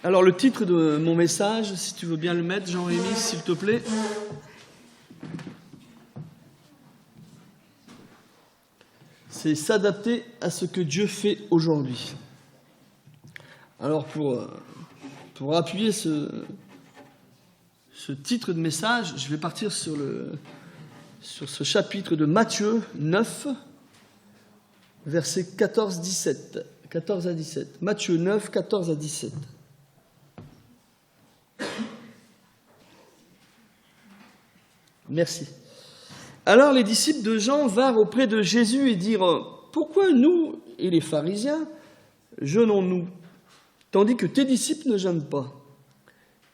Alors le titre de mon message, si tu veux bien le mettre, Jean-Rémy, s'il te plaît. C'est s'adapter à ce que Dieu fait aujourd'hui. Alors pour appuyer ce titre de message, je vais partir sur ce chapitre de Matthieu 9, versets 14 à 17. Matthieu 9, 14 à 17. Merci. Alors les disciples de Jean vinrent auprès de Jésus et dirent « Pourquoi nous et les pharisiens jeûnons-nous, tandis que tes disciples ne jeûnent pas ?»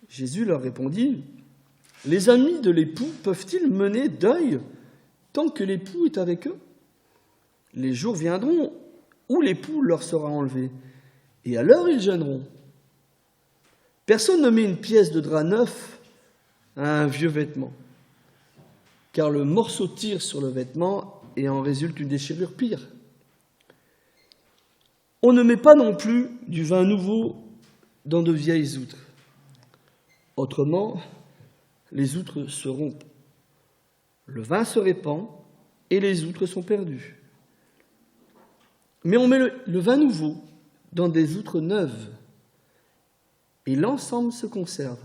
Jésus leur répondit « Les amis de l'époux peuvent-ils mener deuil tant que l'époux est avec eux ? Les jours viendront où l'époux leur sera enlevé, et alors ils jeûneront. Personne ne met une pièce de drap neuf à un vieux vêtement, car le morceau tire sur le vêtement et en résulte une déchirure pire. On ne met pas non plus du vin nouveau dans de vieilles outres. Autrement, les outres se rompent. Le vin se répand et les outres sont perdues. Mais on met le vin nouveau dans des outres neuves et l'ensemble se conserve.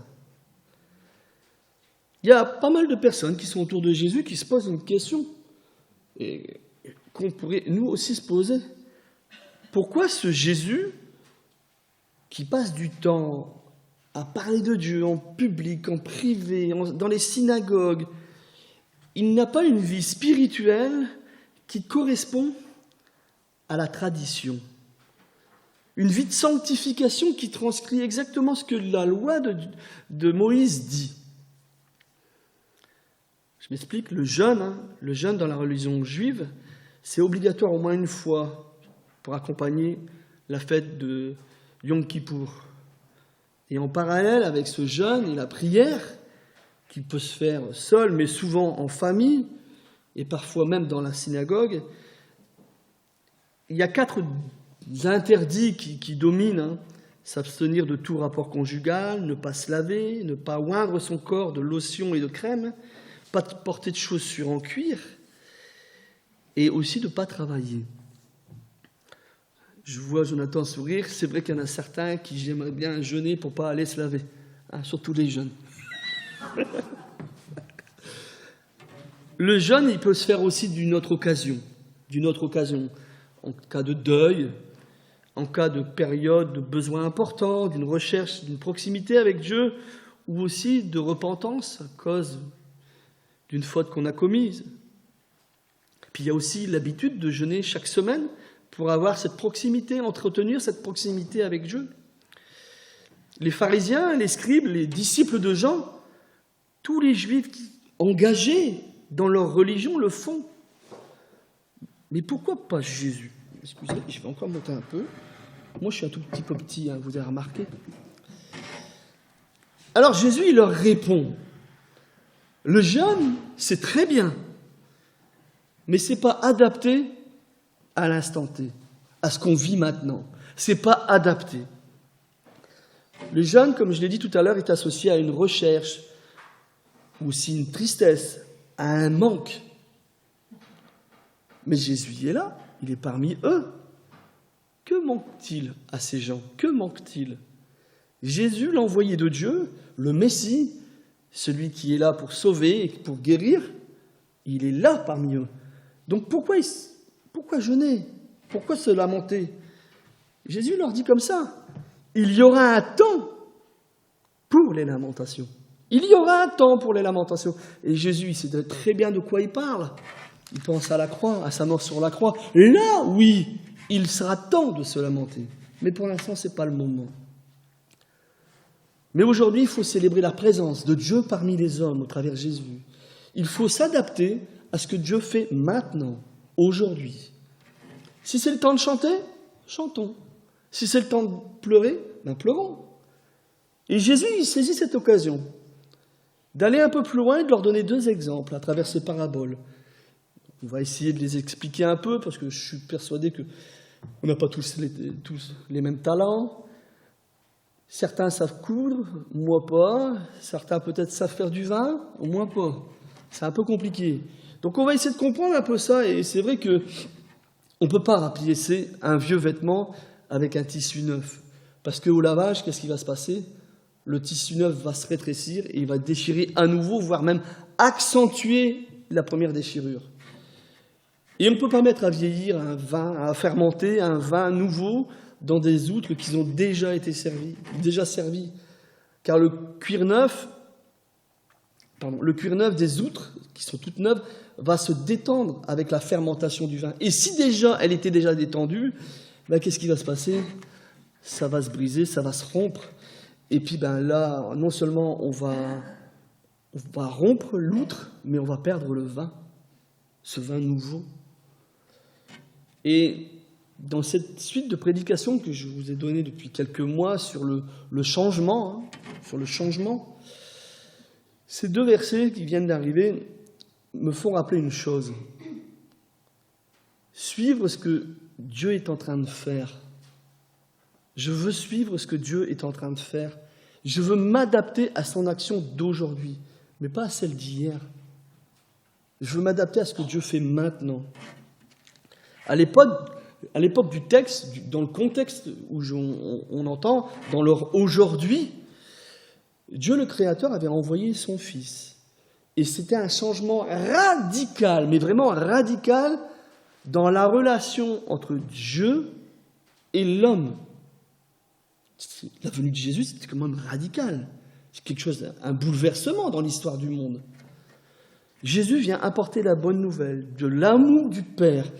Il y a pas mal de personnes qui sont autour de Jésus qui se posent une question et qu'on pourrait nous aussi se poser. Pourquoi ce Jésus qui passe du temps à parler de Dieu en public, en privé, dans les synagogues, il n'a pas une vie spirituelle qui correspond à la tradition? Une vie de sanctification qui transcrit exactement ce que la loi de Moïse dit. Je m'explique, le jeûne dans la religion juive, c'est obligatoire au moins une fois pour accompagner la fête de Yom Kippour. Et en parallèle avec ce jeûne et la prière, qui peut se faire seul, mais souvent en famille, et parfois même dans la synagogue, il y a 4 interdits qui dominent. S'abstenir de tout rapport conjugal, ne pas se laver, ne pas oindre son corps de lotion et de crème, pas de porter de chaussures en cuir, et aussi de ne pas travailler. Je vois Jonathan sourire, c'est vrai qu'il y en a certains qui j'aimerais bien jeûner pour ne pas aller se laver, surtout les jeunes. Le jeûne, il peut se faire aussi d'une autre occasion, en cas de deuil, en cas de période de besoin important, d'une recherche, d'une proximité avec Dieu, ou aussi de repentance à cause d'une faute qu'on a commise. Puis il y a aussi l'habitude de jeûner chaque semaine pour avoir cette proximité, entretenir cette proximité avec Dieu. Les pharisiens, les scribes, les disciples de Jean, tous les juifs engagés dans leur religion le font. Mais pourquoi pas Jésus ? Excusez, je vais encore monter un peu. Moi, je suis un tout petit peu petit, vous avez remarqué. Alors Jésus, il leur répond. Le jeûne, c'est très bien, mais ce n'est pas adapté à l'instant T, à ce qu'on vit maintenant. Ce n'est pas adapté. Le jeûne, comme je l'ai dit tout à l'heure, est associé à une recherche, ou aussi une tristesse, à un manque. Mais Jésus est là, il est parmi eux. Que manque-t-il à ces gens ? Que manque-t-il ? Jésus, l'envoyé de Dieu, le Messie, celui qui est là pour sauver et pour guérir, il est là parmi eux. Donc pourquoi jeûner ? Pourquoi se lamenter ? Jésus leur dit comme ça, il y aura un temps pour les lamentations. Il y aura un temps pour les lamentations. Et Jésus, il sait très bien de quoi il parle. Il pense à la croix, à sa mort sur la croix. Là, oui, il sera temps de se lamenter. Mais pour l'instant, ce n'est pas le moment. Mais aujourd'hui, il faut célébrer la présence de Dieu parmi les hommes au travers de Jésus. Il faut s'adapter à ce que Dieu fait maintenant, aujourd'hui. Si c'est le temps de chanter, chantons. Si c'est le temps de pleurer, pleurons. Et Jésus, il saisit cette occasion d'aller un peu plus loin et de leur donner 2 exemples à travers ces paraboles. On va essayer de les expliquer un peu parce que je suis persuadé qu'on n'a pas tous les mêmes talents. Certains savent coudre, moi pas. Certains peut-être savent faire du vin, moi pas. C'est un peu compliqué. Donc on va essayer de comprendre un peu ça. Et c'est vrai que on ne peut pas remplacer un vieux vêtement avec un tissu neuf. Parce qu'au lavage, qu'est-ce qui va se passer? Le tissu neuf va se rétrécir et il va déchirer à nouveau, voire même accentuer la première déchirure. Et on ne peut pas mettre à vieillir un vin, à fermenter un vin nouveau dans des outres qui ont déjà été servis. Car le cuir neuf des outres, qui sont toutes neuves, va se détendre avec la fermentation du vin. Et si déjà elle était déjà détendue, qu'est-ce qui va se passer? Ça va se briser, ça va se rompre. Et puis là, non seulement on va rompre l'outre, mais on va perdre le vin, ce vin nouveau. Et dans cette suite de prédications que je vous ai donnée depuis quelques mois sur le changement, ces deux versets qui viennent d'arriver me font rappeler une chose. Suivre ce que Dieu est en train de faire. Je veux suivre ce que Dieu est en train de faire. Je veux m'adapter à son action d'aujourd'hui, mais pas à celle d'hier. Je veux m'adapter à ce que Dieu fait maintenant. À l'époque du texte, dans le contexte où on entend, dans leur aujourd'hui, Dieu le Créateur avait envoyé son Fils. Et c'était un changement radical, mais vraiment radical, dans la relation entre Dieu et l'homme. La venue de Jésus, c'était quand même radical. C'est quelque chose, un bouleversement dans l'histoire du monde. Jésus vient apporter la bonne nouvelle de l'amour du Père,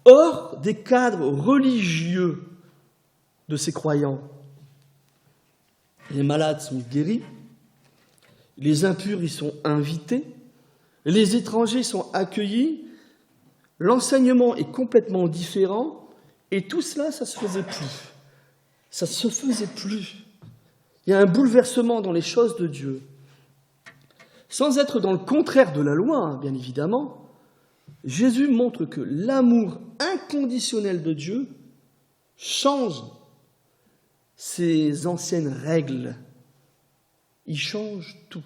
hors des cadres religieux de ses croyants. Les malades sont guéris, les impurs y sont invités, les étrangers sont accueillis, l'enseignement est complètement différent, et tout cela, ça ne se faisait plus. Ça ne se faisait plus. Il y a un bouleversement dans les choses de Dieu. Sans être dans le contraire de la loi, bien évidemment, Jésus montre que l'amour inconditionnel de Dieu change ces anciennes règles. Il change tout.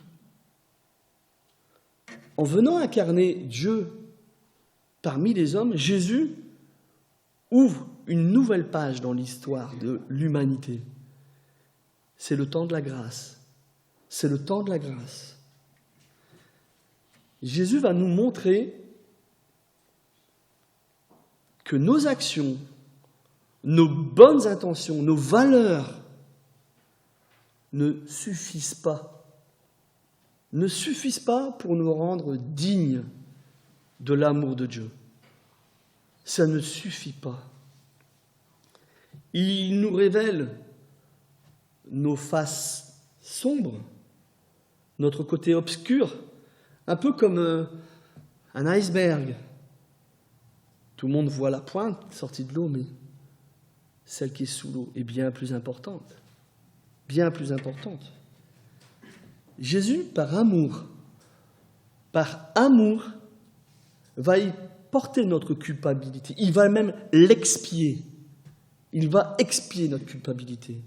En venant incarner Dieu parmi les hommes, Jésus ouvre une nouvelle page dans l'histoire de l'humanité. C'est le temps de la grâce. C'est le temps de la grâce. Jésus va nous montrer que nos actions, nos bonnes intentions, nos valeurs ne suffisent pas pour nous rendre dignes de l'amour de Dieu. Ça ne suffit pas. Il nous révèle nos faces sombres, notre côté obscur, un peu comme un iceberg. Tout le monde voit la pointe sortie de l'eau, mais celle qui est sous l'eau est bien plus importante. Bien plus importante. Jésus, par amour, va y porter notre culpabilité. Il va même l'expier. Il va expier notre culpabilité.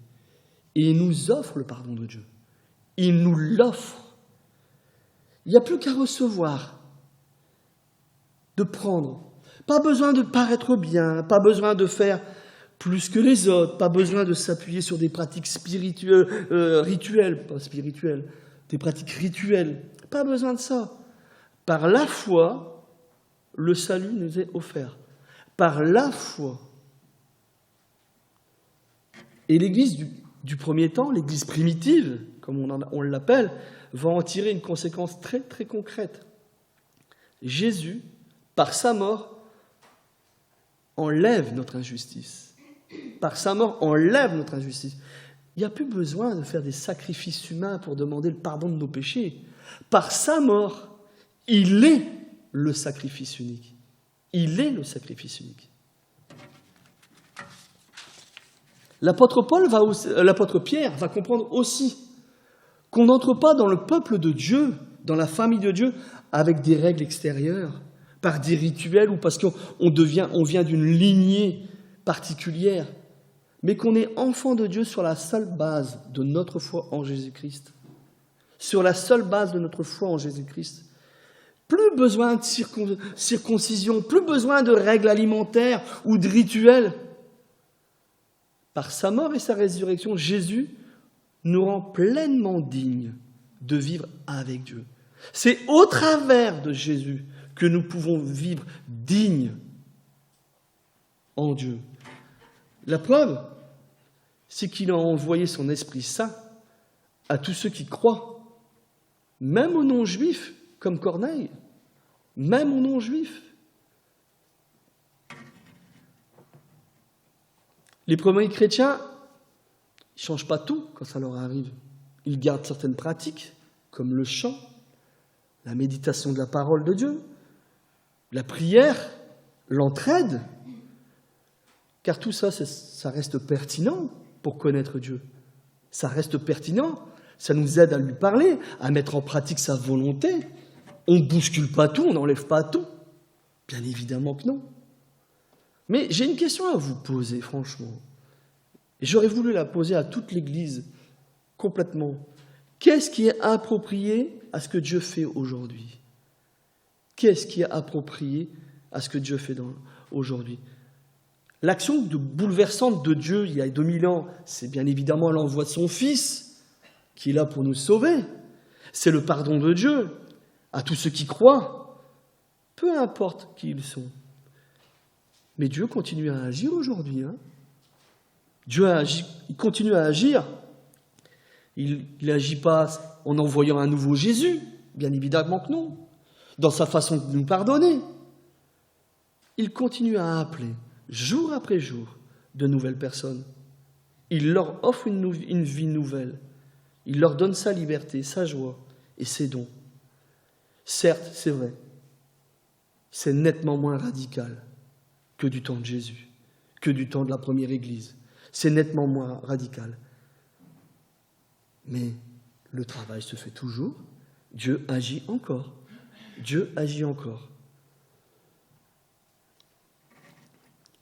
Et il nous offre le pardon de Dieu. Il nous l'offre. Il n'y a plus qu'à recevoir, de prendre. Pas besoin de paraître bien, pas besoin de faire plus que les autres, pas besoin de s'appuyer sur des pratiques des pratiques rituelles. Pas besoin de ça. Par la foi, le salut nous est offert. Par la foi. Et l'Église du premier temps, l'Église primitive, comme on l'appelle, va en tirer une conséquence très très concrète. Jésus, par sa mort, enlève notre injustice. Par sa mort, enlève notre injustice. Il n'y a plus besoin de faire des sacrifices humains pour demander le pardon de nos péchés. Par sa mort, il est le sacrifice unique. Il est le sacrifice unique. L'apôtre Pierre va comprendre aussi qu'on n'entre pas dans le peuple de Dieu, dans la famille de Dieu, avec des règles extérieures, par des rituels ou parce qu'on vient d'une lignée particulière. mais qu'on est enfant de Dieu sur la seule base de notre foi en Jésus-Christ. Sur la seule base de notre foi en Jésus-Christ. Plus besoin de circoncision, plus besoin de règles alimentaires ou de rituels. Par sa mort et sa résurrection, Jésus nous rend pleinement dignes de vivre avec Dieu. C'est au travers de Jésus que nous pouvons vivre dignes en Dieu. La preuve, c'est qu'il a envoyé son Esprit Saint à tous ceux qui croient, même aux non-juifs, comme Corneille, même aux non-juifs. Les premiers chrétiens, ils ne changent pas tout quand ça leur arrive. Ils gardent certaines pratiques, comme le chant, la méditation de la parole de Dieu, la prière, l'entraide, car tout ça, ça reste pertinent pour connaître Dieu. Ça reste pertinent, ça nous aide à lui parler, à mettre en pratique sa volonté. On ne bouscule pas tout, on n'enlève pas tout. Bien évidemment que non. Mais j'ai une question à vous poser, franchement. Et j'aurais voulu la poser à toute l'Église, complètement. Qu'est-ce qui est approprié à ce que Dieu fait aujourd'hui? Qu'est-ce qui est approprié à ce que Dieu fait aujourd'hui? L'action bouleversante de Dieu il y a 2000 ans, c'est bien évidemment l'envoi de son Fils, qui est là pour nous sauver. C'est le pardon de Dieu à tous ceux qui croient, peu importe qui ils sont. Mais Dieu continue à agir aujourd'hui. Dieu il continue à agir. Il n'agit pas en envoyant un nouveau Jésus, bien évidemment que non, dans sa façon de nous pardonner. Il continue à appeler, jour après jour, de nouvelles personnes. Il leur offre une vie nouvelle. Il leur donne sa liberté, sa joie et ses dons. Certes, c'est vrai, c'est nettement moins radical que du temps de Jésus, que du temps de la première Église. C'est nettement moins radical. Mais le travail se fait toujours. Dieu agit encore. Dieu agit encore.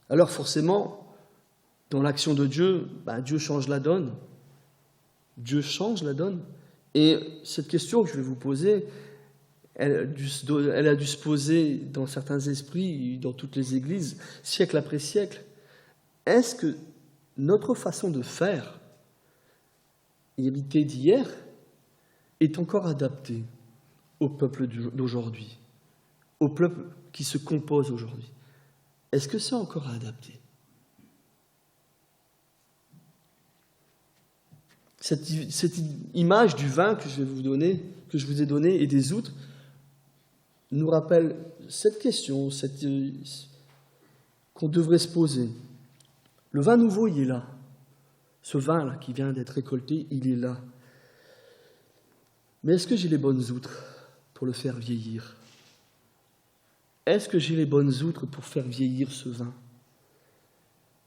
Alors forcément, dans l'action de Dieu, Dieu change la donne. Dieu change la donne. Et cette question que je vais vous poser, elle a dû se poser dans certains esprits, dans toutes les églises, siècle après siècle. Est-ce que notre façon de faire, héritée d'hier, est encore adaptée au peuple d'aujourd'hui, au peuple qui se compose aujourd'hui? Est-ce que c'est encore adapté? Cette image du vin que je vais vous donner, que je vous ai donnée, et des outres, nous rappelle cette question qu'on devrait se poser. Le vin nouveau, il est là. Ce vin-là qui vient d'être récolté, il est là. Mais est-ce que j'ai les bonnes outres pour le faire vieillir? Est-ce que j'ai les bonnes outres pour faire vieillir ce vin?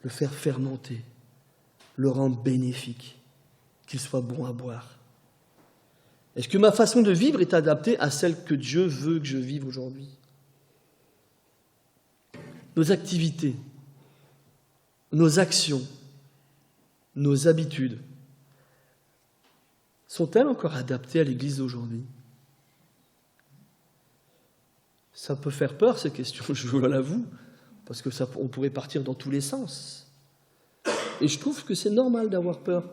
Le faire fermenter, le rendre bénéfique, qu'il soit bon à boire? Est-ce que ma façon de vivre est adaptée à celle que Dieu veut que je vive aujourd'hui? Nos activités, nos actions, nos habitudes, sont-elles encore adaptées à l'Église d'aujourd'hui? Ça peut faire peur, ces questions, je vous l'avoue, parce qu'on pourrait partir dans tous les sens. Et je trouve que c'est normal d'avoir peur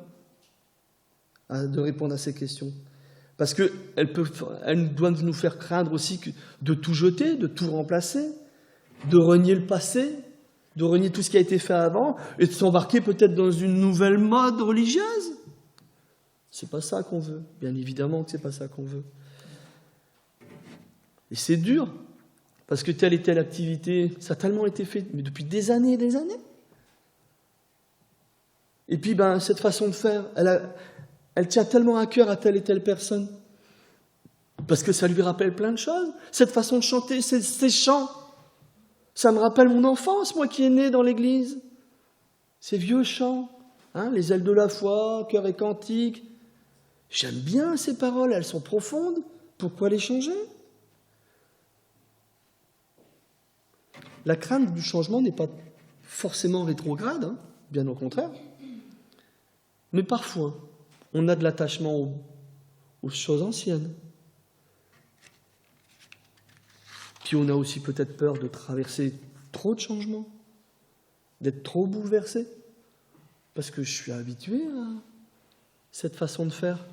de répondre à ces questions. Parce qu'elles doivent nous faire craindre aussi de tout jeter, de tout remplacer, de renier le passé, de renier tout ce qui a été fait avant, et de s'embarquer peut-être dans une nouvelle mode religieuse. C'est pas ça qu'on veut. Bien évidemment que c'est pas ça qu'on veut. Et c'est dur, parce que telle et telle activité, ça a tellement été fait mais depuis des années et des années. Et puis cette façon de faire, elle tient tellement à cœur à telle et telle personne, parce que ça lui rappelle plein de choses. Cette façon de chanter, ces chants, ça me rappelle mon enfance, moi qui est né dans l'église. Ces vieux chants, les ailes de la foi, chœurs et cantiques. J'aime bien ces paroles, elles sont profondes. Pourquoi les changer? La crainte du changement n'est pas forcément rétrograde, bien au contraire. Mais parfois, on a de l'attachement aux choses anciennes. Puis on a aussi peut-être peur de traverser trop de changements, d'être trop bouleversé, parce que je suis habitué à cette façon de faire.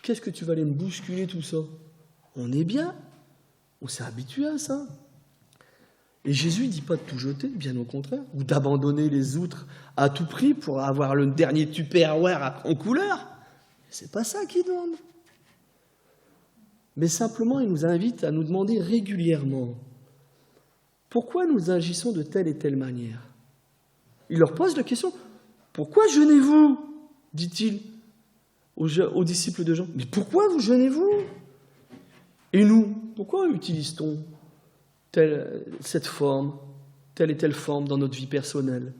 Qu'est-ce que tu vas aller me bousculer tout ça? On est bien, on s'est habitué à ça. Et Jésus ne dit pas de tout jeter, bien au contraire, ou d'abandonner les outres à tout prix pour avoir le dernier Tupperware en couleur. C'est pas ça qu'il demande. Mais simplement, il nous invite à nous demander régulièrement pourquoi nous agissons de telle et telle manière. Il leur pose la question, pourquoi jeûnez-vous, dit-il aux disciples de Jean. Mais pourquoi vous jeûnez-vous? Et nous, pourquoi utilise-t-on cette forme, telle et telle forme dans notre vie personnelle,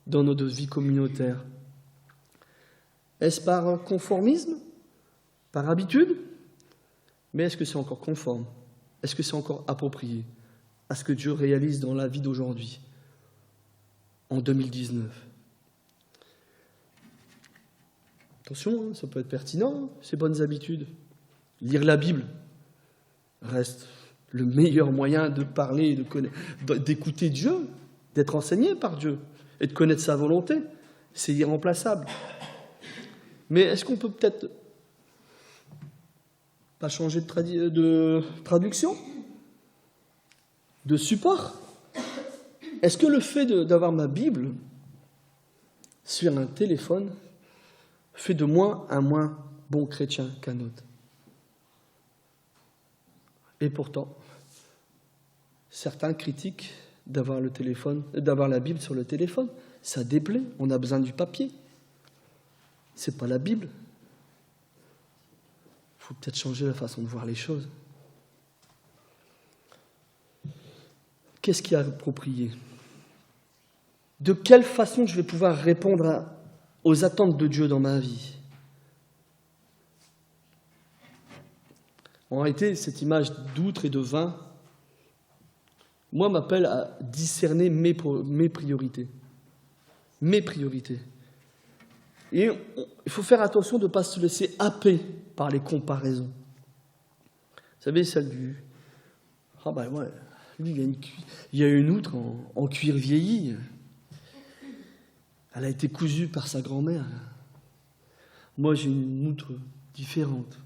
dans notre vie communautaire? Est-ce par conformisme? Par habitude? Mais est-ce que c'est encore conforme? Est-ce que c'est encore approprié à ce que Dieu réalise dans la vie d'aujourd'hui, en 2019? Attention, ça peut être pertinent, ces bonnes habitudes. Lire la Bible reste le meilleur moyen de parler, d'écouter Dieu, d'être enseigné par Dieu et de connaître sa volonté. C'est irremplaçable. Mais est-ce qu'on peut peut-être pas changer de traduction, de support? Est-ce que le fait d'avoir ma Bible sur un téléphone fait de moi un moins bon chrétien qu'un autre? Et pourtant, certains critiquent d'avoir la Bible sur le téléphone. Ça déplaît, on a besoin du papier. C'est pas la Bible. Il faut peut-être changer la façon de voir les choses. Qu'est-ce qui est approprié? De quelle façon je vais pouvoir répondre aux attentes de Dieu dans ma vie? En réalité, cette image d'outre et de vin, moi, m'appelle à discerner mes priorités. Mes priorités. Et il faut faire attention de ne pas se laisser happer par les comparaisons. Vous savez, celle du... Ah ben ouais, lui, il y a une outre en cuir vieilli. Elle a été cousue par sa grand-mère. Moi, j'ai une outre différente.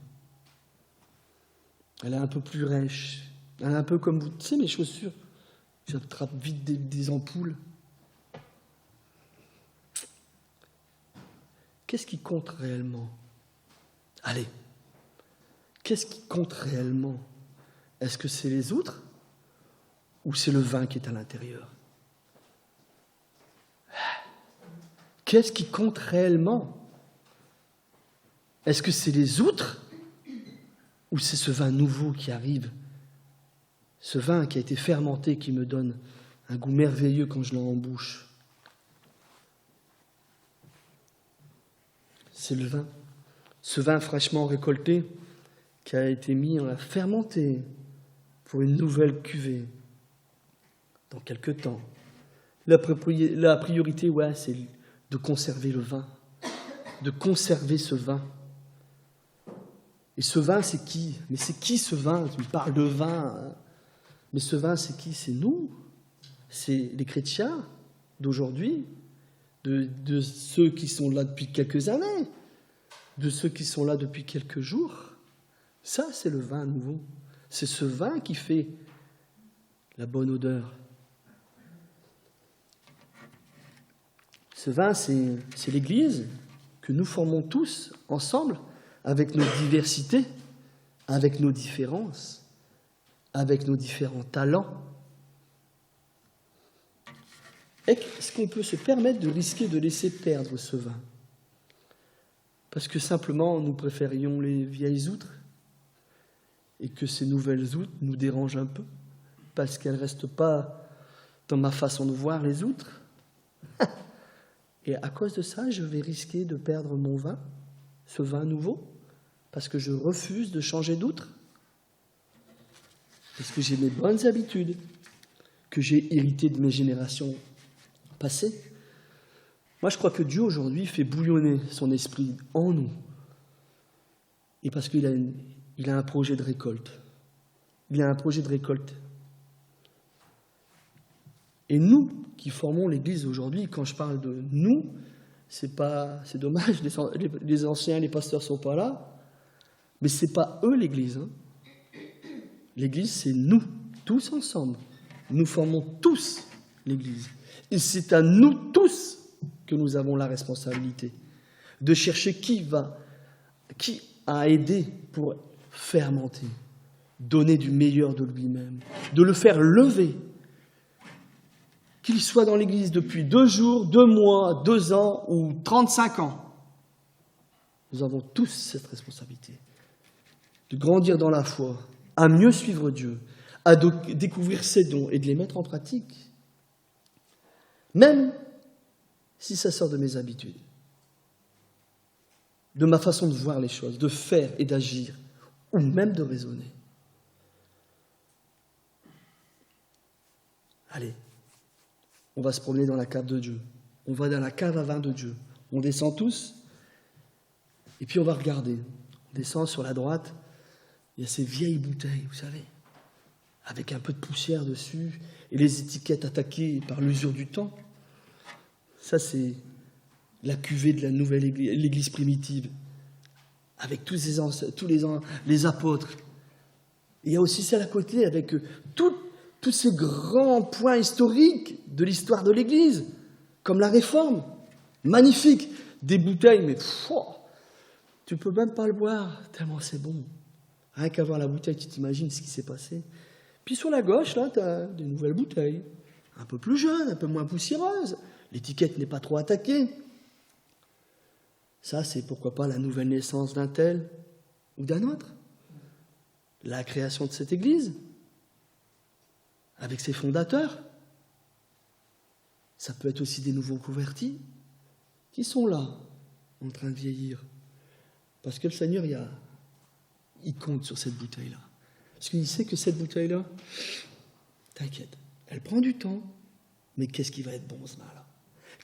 Elle est un peu plus rêche. Elle est un peu comme vous. Tu sais, mes chaussures, j'attrape vite des ampoules. Qu'est-ce qui compte réellement? Allez, qu'est-ce qui compte réellement? Est-ce que c'est les outres ou c'est le vin qui est à l'intérieur? Qu'est-ce qui compte réellement? Est-ce que c'est les outres ou c'est ce vin nouveau qui arrive? Ce vin qui a été fermenté, qui me donne un goût merveilleux quand je l'ai en bouche. C'est le vin. Ce vin fraîchement récolté qui a été mis à fermenter pour une nouvelle cuvée dans quelque temps. La priorité, ouais, c'est de conserver le vin, de conserver ce vin. Et ce vin, c'est qui? Mais c'est qui ce vin? Tu me parles de vin, hein? Mais ce vin, c'est qui? C'est nous. C'est les chrétiens d'aujourd'hui, de ceux qui sont là depuis quelques années, de ceux qui sont là depuis quelques jours. Ça, c'est le vin nouveau. C'est ce vin qui fait la bonne odeur. Ce vin, c'est l'Église que nous formons tous ensemble, avec nos diversités, avec nos différences, avec nos différents talents. Est-ce qu'on peut se permettre de risquer de laisser perdre ce vin? Parce que simplement, nous préférions les vieilles outres et que ces nouvelles outres nous dérangent un peu parce qu'elles ne restent pas dans ma façon de voir les outres. Et à cause de ça, je vais risquer de perdre mon vin, ce vin nouveau, parce que je refuse de changer d'outre, parce que j'ai mes bonnes habitudes, que j'ai héritées de mes générations passées. Moi, je crois que Dieu, aujourd'hui, fait bouillonner son esprit en nous. Et parce qu'il a un projet de récolte. Il a un projet de récolte. Et nous, qui formons l'Église aujourd'hui, quand je parle de nous, c'est dommage, les anciens, les pasteurs ne sont pas là, mais ce n'est pas eux l'Église. Hein. L'Église, c'est nous, tous ensemble. Nous formons tous l'Église. Et c'est à nous tous que nous avons la responsabilité de chercher qui a aidé pour fermenter, donner du meilleur de lui-même, de le faire lever. Qu'il soit dans l'Église depuis 2 jours, 2 mois, 2 ans ou 35 ans. Nous avons tous cette responsabilité de grandir dans la foi, à mieux suivre Dieu, à découvrir ses dons et de les mettre en pratique. Même si ça sort de mes habitudes, de ma façon de voir les choses, de faire et d'agir, ou même de raisonner. Allez, on va se promener dans la cave de Dieu. On va dans la cave à vin de Dieu. On descend tous, et puis on va regarder. On descend sur la droite, il y a ces vieilles bouteilles, vous savez, avec un peu de poussière dessus, et les étiquettes attaquées par l'usure du temps. Ça, c'est la cuvée de la nouvelle église, l'église primitive, avec tous les apôtres. Et il y a aussi celle à côté, avec tous ces grands points historiques de l'histoire de l'église, comme la Réforme. Magnifique. Des bouteilles, mais tu ne peux même pas le boire, tellement c'est bon. Rien qu'à voir la bouteille, tu t'imagines ce qui s'est passé. Puis sur la gauche, là, tu as des nouvelles bouteilles, un peu plus jeunes, un peu moins poussiéreuses. L'étiquette n'est pas trop attaquée. Ça, c'est pourquoi pas la nouvelle naissance d'un tel ou d'un autre. La création de cette église, avec ses fondateurs. Ça peut être aussi des nouveaux convertis qui sont là, en train de vieillir. Parce que le Seigneur, il compte sur cette bouteille-là. Parce qu'il sait que cette bouteille-là, t'inquiète, elle prend du temps, mais qu'est-ce qui va être bon ce vin-là?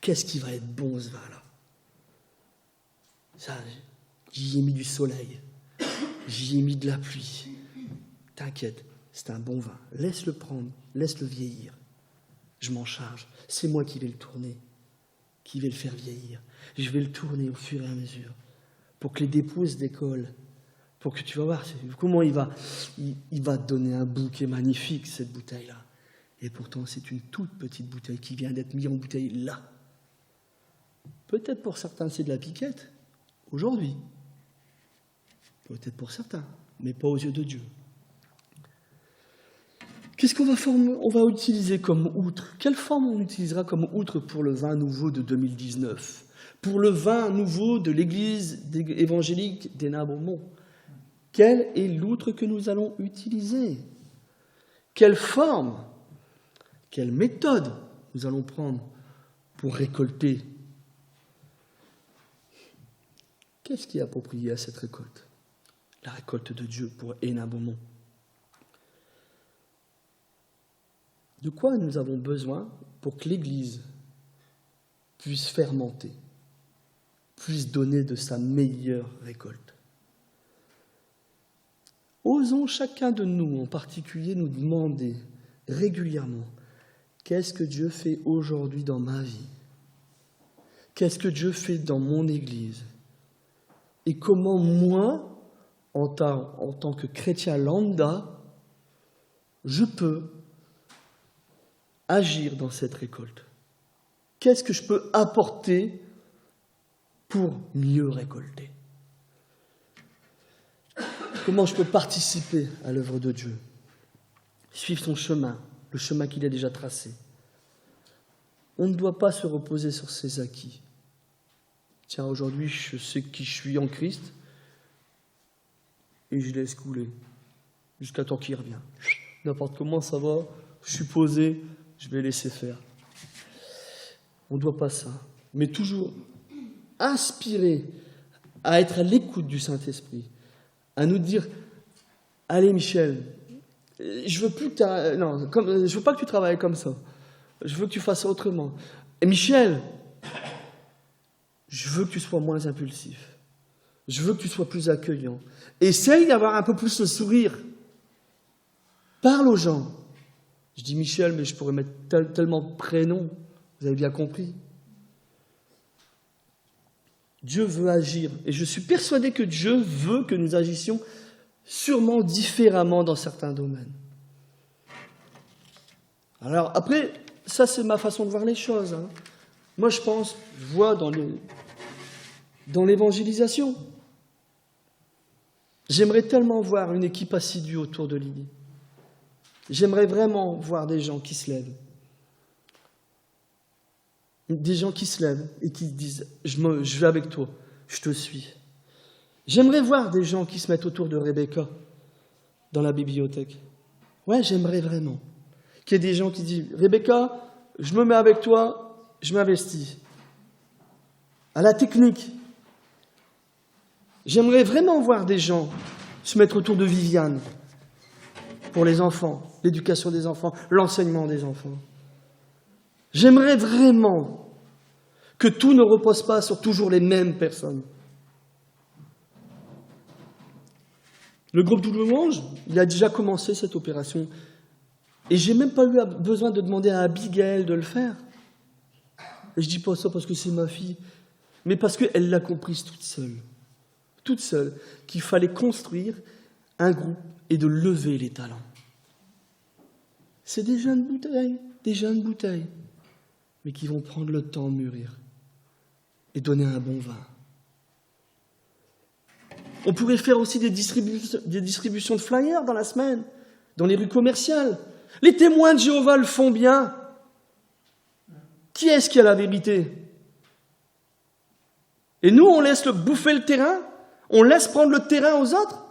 Qu'est-ce qui va être bon ce vin-là? Ça, j'y ai mis du soleil, j'y ai mis de la pluie. T'inquiète, c'est un bon vin. Laisse-le prendre, laisse-le vieillir. Je m'en charge. C'est moi qui vais le tourner, qui vais le faire vieillir. Je vais le tourner au fur et à mesure pour que les dépouilles se décollent, pour que tu vas voir comment il va te donner un bouquet magnifique, cette bouteille-là. Et pourtant, c'est une toute petite bouteille qui vient d'être mise en bouteille là. Peut-être pour certains, c'est de la piquette, aujourd'hui. Peut-être pour certains, mais pas aux yeux de Dieu. Qu'est-ce on va utiliser comme outre? Quelle forme on utilisera comme outre pour le vin nouveau de 2019? Pour le vin nouveau de l'Église évangélique d'Hénin-Beaumont? Quelle est l'outre que nous allons utiliser? Quelle forme? Quelle méthode nous allons prendre pour récolter? Qu'est-ce qui est approprié à cette récolte? La récolte de Dieu pour Hénin-Beaumont. De quoi nous avons besoin pour que l'Église puisse fermenter, puisse donner de sa meilleure récolte? Osons chacun de nous, en particulier, nous demander régulièrement: qu'est-ce que Dieu fait aujourd'hui dans ma vie? Qu'est-ce que Dieu fait dans mon Église? Et comment moi, en tant que chrétien lambda, je peux agir dans cette récolte? Qu'est-ce que je peux apporter pour mieux récolter? Comment je peux participer à l'œuvre de Dieu? Suivre son chemin, le chemin qu'il a déjà tracé. On ne doit pas se reposer sur ses acquis. Tiens, aujourd'hui, je sais qui je suis en Christ et je laisse couler jusqu'à temps qu'il revient. N'importe comment ça va, je suis posé, je vais laisser faire. On ne doit pas ça, mais toujours inspirer à être à l'écoute du Saint-Esprit, à nous dire: allez Michel, je veux pas que tu travailles comme ça, je veux que tu fasses ça autrement. Et Michel, je veux que tu sois moins impulsif. Je veux que tu sois plus accueillant. Essaye d'avoir un peu plus le sourire. Parle aux gens. Je dis Michel, mais je pourrais mettre tellement de prénoms. Vous avez bien compris. Dieu veut agir. Et je suis persuadé que Dieu veut que nous agissions sûrement différemment dans certains domaines. Alors après, ça c'est ma façon de voir les choses. Hein. Moi je vois dans l'évangélisation. J'aimerais tellement voir une équipe assidue autour de Lily. J'aimerais vraiment voir des gens qui se lèvent. Des gens qui se lèvent et qui disent « Je vais avec toi, je te suis ». J'aimerais voir des gens qui se mettent autour de Rebecca dans la bibliothèque. Ouais, j'aimerais vraiment. Qu'il y ait des gens qui disent « Rebecca, je me mets avec toi, je m'investis ». À la technique. J'aimerais vraiment voir des gens se mettre autour de Viviane pour les enfants, l'éducation des enfants, l'enseignement des enfants. J'aimerais vraiment que tout ne repose pas sur toujours les mêmes personnes. Le groupe Double Louange, il a déjà commencé cette opération. Et je n'ai même pas eu besoin de demander à Abigail de le faire. Et je ne dis pas ça parce que c'est ma fille, mais parce qu'elle l'a comprise toute seule, qu'il fallait construire un groupe et de lever les talents. C'est des jeunes bouteilles, mais qui vont prendre le temps de mûrir et donner un bon vin. On pourrait faire aussi des distributions de flyers dans la semaine, dans les rues commerciales. Les témoins de Jéhovah le font bien. Qui est-ce qui a la vérité? Et nous, on laisse bouffer le terrain? On laisse prendre le terrain aux autres?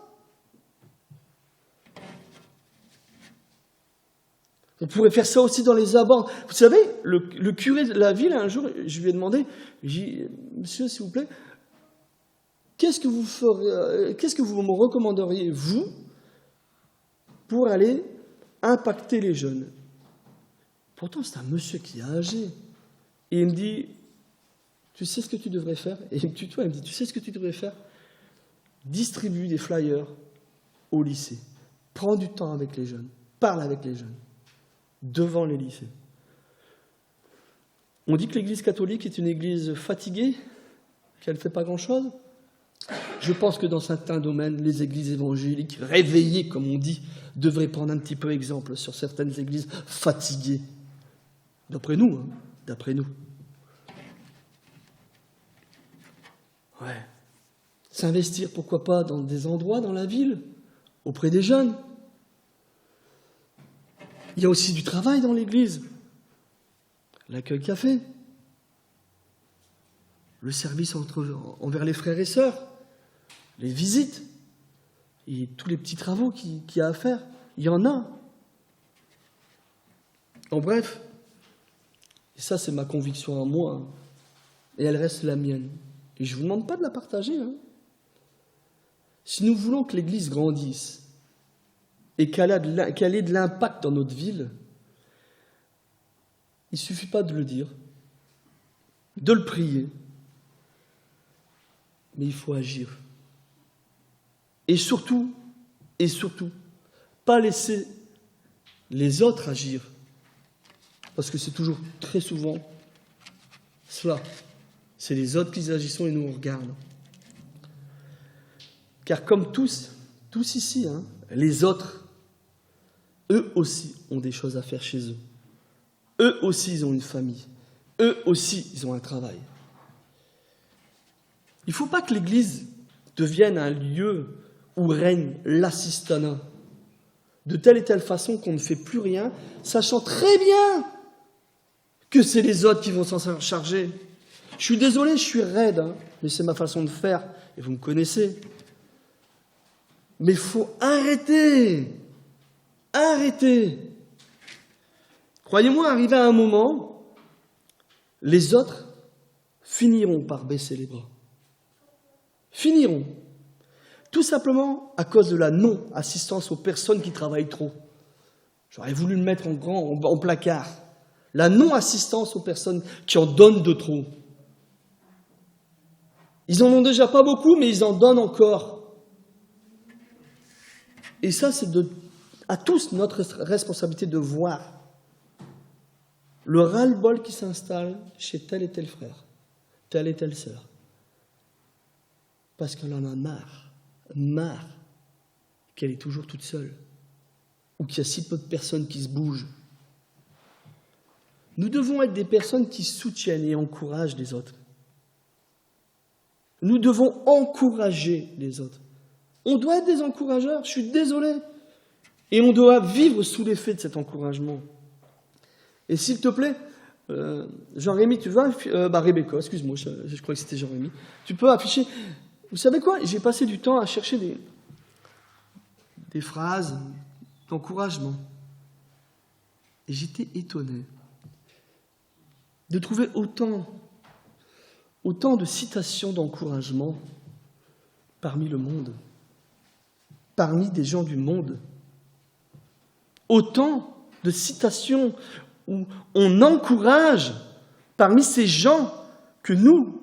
On pourrait faire ça aussi dans les abords. Vous savez, le curé de la ville, un jour, je lui ai demandé, j'ai dit, monsieur, s'il vous plaît, qu'est-ce que vous me recommanderiez, vous, pour aller impacter les jeunes? Pourtant, c'est un monsieur qui est âgé. Et il me dit, tu sais ce que tu devrais faire? Et il me tutoie, il me dit, tu sais ce que tu devrais faire? Distribue des flyers au lycée. Prends du temps avec les jeunes. Parle avec les jeunes. Devant les lycées. On dit que l'Église catholique est une église fatiguée, qu'elle ne fait pas grand-chose. Je pense que dans certains domaines, les églises évangéliques réveillées, comme on dit, devraient prendre un petit peu exemple sur certaines églises fatiguées. D'après nous, hein, d'après nous. Ouais. S'investir, pourquoi pas, dans des endroits dans la ville, auprès des jeunes. Il y a aussi du travail dans l'église. L'accueil café. Le service envers les frères et sœurs. Les visites. Et tous les petits travaux qu'il y a à faire. Il y en a. En bref. Et ça, c'est ma conviction à moi. Hein. Et elle reste la mienne. Et je ne vous demande pas de la partager. Hein. Si nous voulons que l'Église grandisse, et qu'elle ait de l'impact dans notre ville, il ne suffit pas de le dire, de le prier, mais il faut agir. Et surtout, pas laisser les autres agir, parce que c'est toujours très souvent cela. C'est les autres qui agissent et nous on regarde. Car comme tous ici, hein, les autres, eux aussi ont des choses à faire chez eux. Eux aussi, ils ont une famille. Eux aussi, ils ont un travail. Il ne faut pas que l'Église devienne un lieu où règne l'assistanat, de telle et telle façon qu'on ne fait plus rien, sachant très bien que c'est les autres qui vont s'en charger. Je suis désolé, je suis raide, hein, mais c'est ma façon de faire, et vous me connaissez. Mais il faut arrêter. Arrêtez. Croyez-moi, arrivé à un moment, les autres finiront par baisser les bras. Finiront. Tout simplement à cause de la non-assistance aux personnes qui travaillent trop. J'aurais voulu le mettre en placard. La non-assistance aux personnes qui en donnent de trop. Ils en ont déjà pas beaucoup, mais ils en donnent encore. Et ça, c'est à tous notre responsabilité de voir le ras-le-bol qui s'installe chez tel et tel frère, telle et telle sœur. Parce qu'elle en a marre qu'elle est toujours toute seule, ou qu'il y a si peu de personnes qui se bougent. Nous devons être des personnes qui soutiennent et encouragent les autres. Nous devons encourager les autres. On doit être des encourageurs, je suis désolé. Et on doit vivre sous l'effet de cet encouragement. Et s'il te plaît, Jean-Rémy, tu vas... Rebecca, excuse-moi, je crois que c'était Jean-Rémy. Tu peux afficher... Vous savez quoi? J'ai passé du temps à chercher des phrases d'encouragement. Et j'étais étonné de trouver autant de citations d'encouragement parmi le monde, parmi des gens du monde. Autant de citations où on encourage parmi ces gens que nous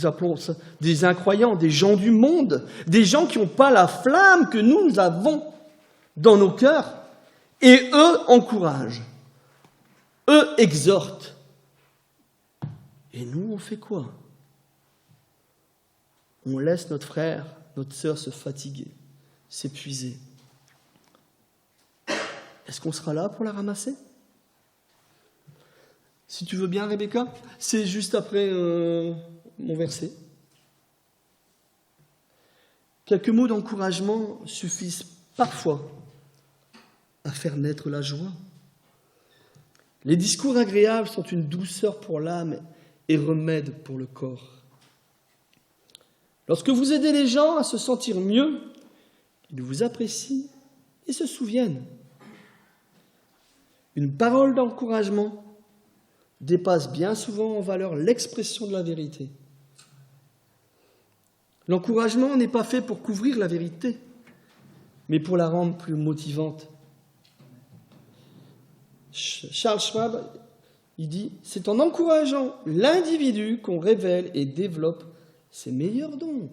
appelons ça des incroyants, des gens du monde, des gens qui n'ont pas la flamme que nous avons dans nos cœurs. Et eux encouragent, eux exhortent. Et nous, on fait quoi? On laisse notre frère, notre sœur se fatiguer, s'épuiser. Est-ce qu'on sera là pour la ramasser? Si tu veux bien, Rebecca, c'est juste après mon verset. Quelques mots d'encouragement suffisent parfois à faire naître la joie. Les discours agréables sont une douceur pour l'âme et remède pour le corps. Lorsque vous aidez les gens à se sentir mieux, ils vous apprécient et se souviennent. Une parole d'encouragement dépasse bien souvent en valeur l'expression de la vérité. L'encouragement n'est pas fait pour couvrir la vérité, mais pour la rendre plus motivante. Charles Schwab, il dit « C'est en encourageant l'individu qu'on révèle et développe ses meilleurs dons. »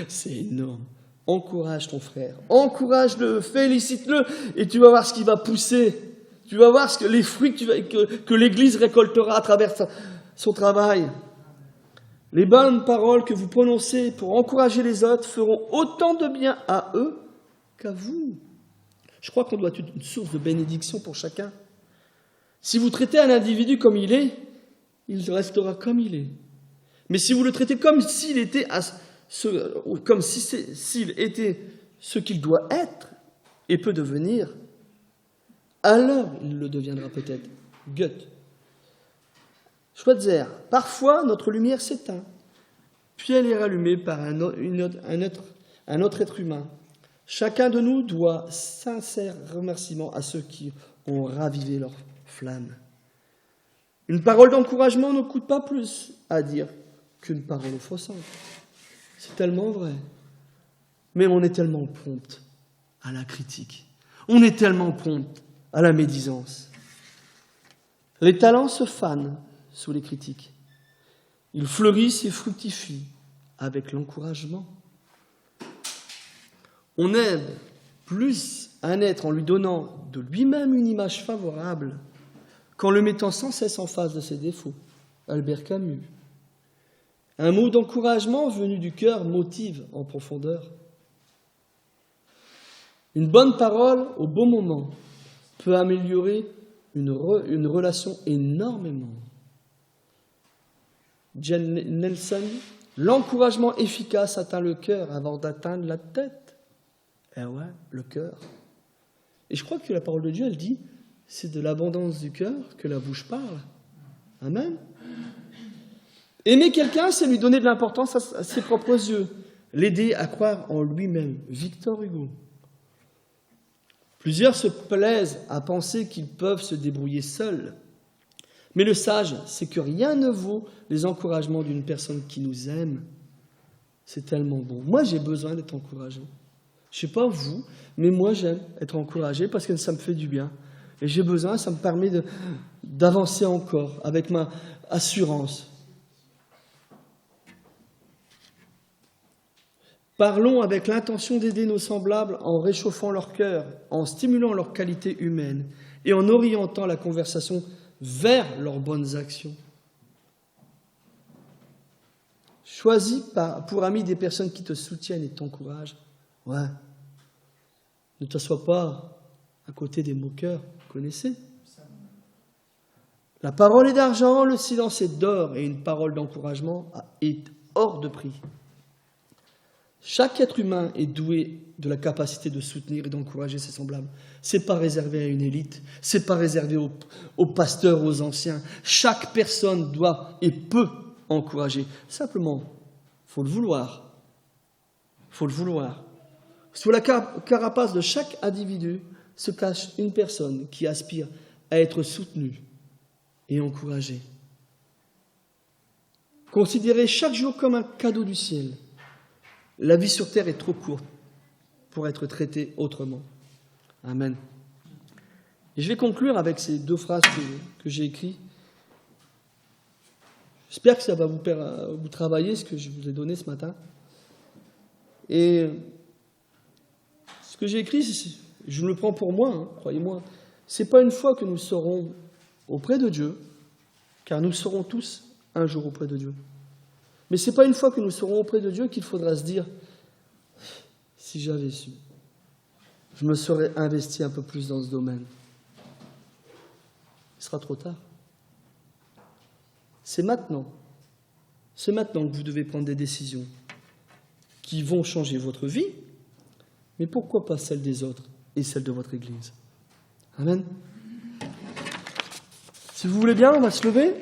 C'est énorme. Encourage ton frère, encourage-le, félicite-le, et tu vas voir ce qui va pousser. Tu vas voir les fruits que l'Église récoltera à travers son travail. Les bonnes paroles que vous prononcez pour encourager les autres feront autant de bien à eux qu'à vous. Je crois qu'on doit être une source de bénédiction pour chacun. Si vous traitez un individu comme il est, il restera comme il est. Mais si vous le traitez comme s'il était s'il était ce qu'il doit être et peut devenir, alors il le deviendra peut-être. Goethe. Schweitzer. Parfois, notre lumière s'éteint, puis elle est rallumée par un autre être humain. Chacun de nous doit sincère remerciement à ceux qui ont ravivé leur flamme. Une parole d'encouragement ne coûte pas plus à dire qu'une parole offensante. C'est tellement vrai. Mais on est tellement prompte à la critique. On est tellement prompte à la médisance. Les talents se fanent sous les critiques. Ils fleurissent et fructifient avec l'encouragement. On aide plus un être en lui donnant de lui-même une image favorable qu'en le mettant sans cesse en face de ses défauts. Albert Camus. Un mot d'encouragement venu du cœur motive en profondeur. Une bonne parole au bon moment peut améliorer une relation énormément. Jen Nelson, l'encouragement efficace atteint le cœur avant d'atteindre la tête. Eh ouais, le cœur. Et je crois que la parole de Dieu, elle dit, c'est de l'abondance du cœur que la bouche parle. Amen. Aimer quelqu'un, c'est lui donner de l'importance à ses propres yeux, l'aider à croire en lui-même. Victor Hugo. Plusieurs se plaisent à penser qu'ils peuvent se débrouiller seuls. Mais le sage, c'est que rien ne vaut les encouragements d'une personne qui nous aime. C'est tellement bon. Moi, j'ai besoin d'être encouragé. Je ne sais pas vous, mais moi, j'aime être encouragé parce que ça me fait du bien. Et j'ai besoin, ça me permet d'avancer encore avec ma assurance. Parlons avec l'intention d'aider nos semblables en réchauffant leur cœur, en stimulant leur qualité humaine et en orientant la conversation vers leurs bonnes actions. Choisis pour amis des personnes qui te soutiennent et t'encouragent. Ouais. Ne t'assois pas à côté des moqueurs, vous connaissez. La parole est d'argent, le silence est d'or, et une parole d'encouragement est hors de prix. Chaque être humain est doué de la capacité de soutenir et d'encourager ses semblables. Ce n'est pas réservé à une élite, ce n'est pas réservé aux pasteurs, aux anciens. Chaque personne doit et peut encourager. Simplement, il faut le vouloir. Il faut le vouloir. Sous la carapace de chaque individu se cache une personne qui aspire à être soutenue et encouragée. Considérez chaque jour comme un cadeau du ciel. La vie sur terre est trop courte pour être traitée autrement. Amen. Et je vais conclure avec ces 2 phrases que j'ai écrites. J'espère que ça va vous travailler ce que je vous ai donné ce matin. Et ce que j'ai écrit, je me le prends pour moi, croyez-moi. Ce n'est pas une fois que nous serons auprès de Dieu, car nous serons tous un jour auprès de Dieu. Mais ce n'est pas une fois que nous serons auprès de Dieu qu'il faudra se dire « Si j'avais su, je me serais investi un peu plus dans ce domaine. » Il sera trop tard. C'est maintenant que vous devez prendre des décisions qui vont changer votre vie, mais pourquoi pas celle des autres et celle de votre Église. Amen. Si vous voulez bien, on va se lever.